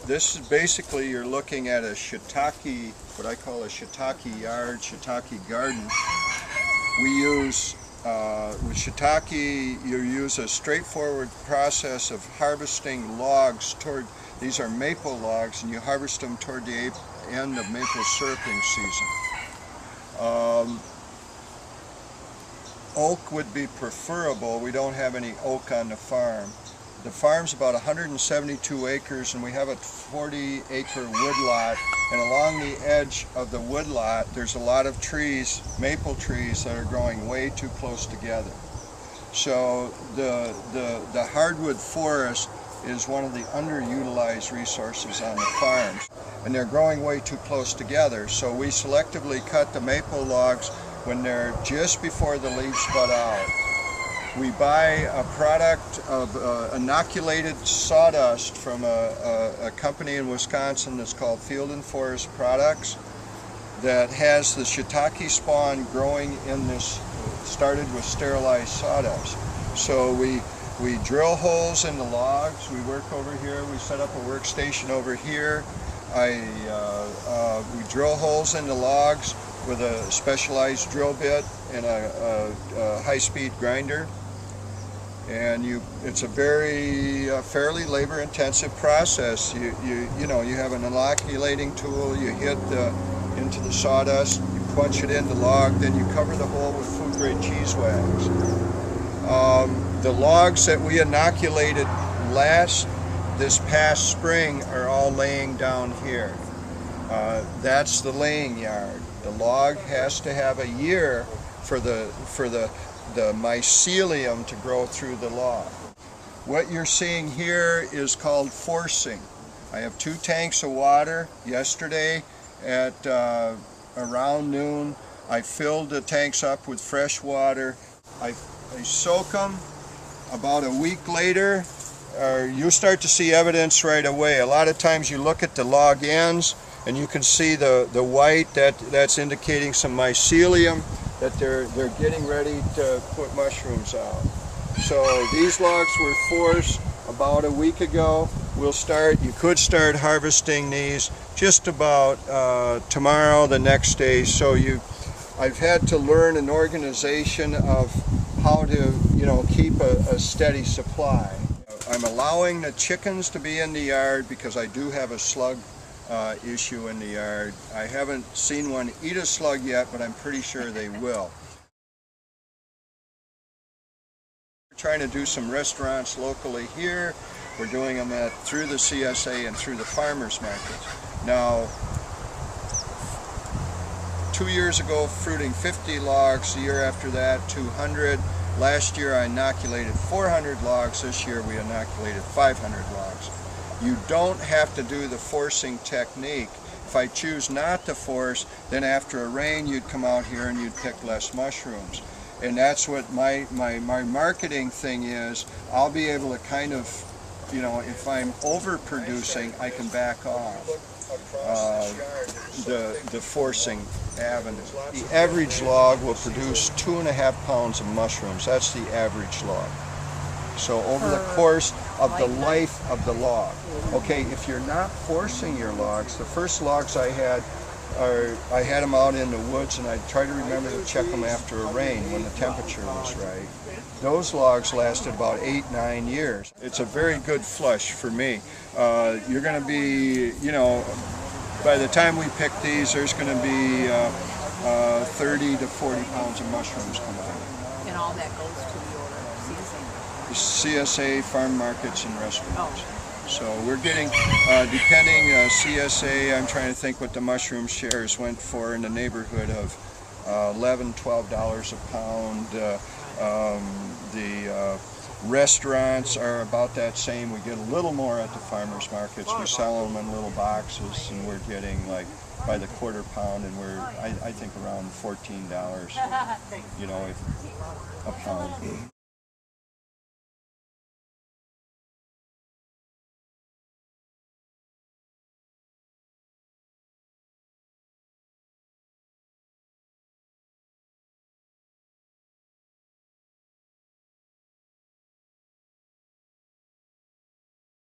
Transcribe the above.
This is basically, you're looking at a shiitake, what I call a shiitake yard, shiitake garden. We use, with shiitake, you use a straightforward process of harvesting logs these are maple logs, and you harvest them toward the end of maple syruping season. Oak would be preferable. We don't have any oak on the farm. The farm's about 172 acres, and we have a 40-acre woodlot, and along the edge of the woodlot there's a lot of trees, maple trees, that are growing way too close together. So the hardwood forest is one of the underutilized resources on the farms, and they're growing way too close together, so we selectively cut the maple logs when they're just before the leaves bud out. We buy a product of inoculated sawdust from a company in Wisconsin that's called Field and Forest Products, that has the shiitake spawn growing in this, started with sterilized sawdust. So we drill holes in the logs. We work over here. We set up a workstation over here. We drill holes in the logs with a specialized drill bit and a high-speed grinder. And it's a very fairly labor-intensive process. You know, you have an inoculating tool. You hit into the sawdust. You punch it in the log. Then you cover the hole with food-grade cheese wax. The logs that we inoculated this past spring are all laying down here. That's the laying yard. The log has to have a year for the mycelium to grow through the log. What you're seeing here is called forcing. I have 2 tanks of water. Yesterday at around noon, I filled the tanks up with fresh water. I soak them. About a week later, you start to see evidence right away. A lot of times you look at the log ends and you can see the white, that's indicating some mycelium, that they're getting ready to put mushrooms out. So these logs were forced about a week ago. You could start harvesting these just about tomorrow, the next day. So I've had to learn an organization of how to, keep a steady supply. I'm allowing the chickens to be in the yard because I do have a slug issue in the yard. I haven't seen one eat a slug yet, but I'm pretty sure they will. We're trying to do some restaurants locally here. We're doing them through the CSA and through the farmers markets. Now, 2 years ago, fruiting 50 logs. The year after that, 200. Last year I inoculated 400 logs. This year we inoculated 500 logs. You don't have to do the forcing technique. If I choose not to force, then after a rain you'd come out here and you'd pick less mushrooms. And that's what my marketing thing is. I'll be able to kind of, if I'm overproducing, I can back off the forcing avenue. The average log will produce 2.5 pounds of mushrooms. That's the average log. So over the course of the life of the log. Okay, if you're not forcing your logs, the first logs I had them out in the woods, and I try to remember to check them after a rain when the temperature was right. Those logs lasted about 8-9 years. It's a very good flush for me. You're going to be, by the time we pick these, there's going to be 30 to 40 pounds of mushrooms coming out. And all that goes to your CSA? CSA, farm markets, and restaurants. So we're getting, depending CSA, I'm trying to think what the mushroom shares went for, in the neighborhood of $11, $12 a pound. The restaurants are about that same. We get a little more at the farmers markets. We sell them in little boxes, and we're getting like by the quarter pound, and we're I think around $14, a pound.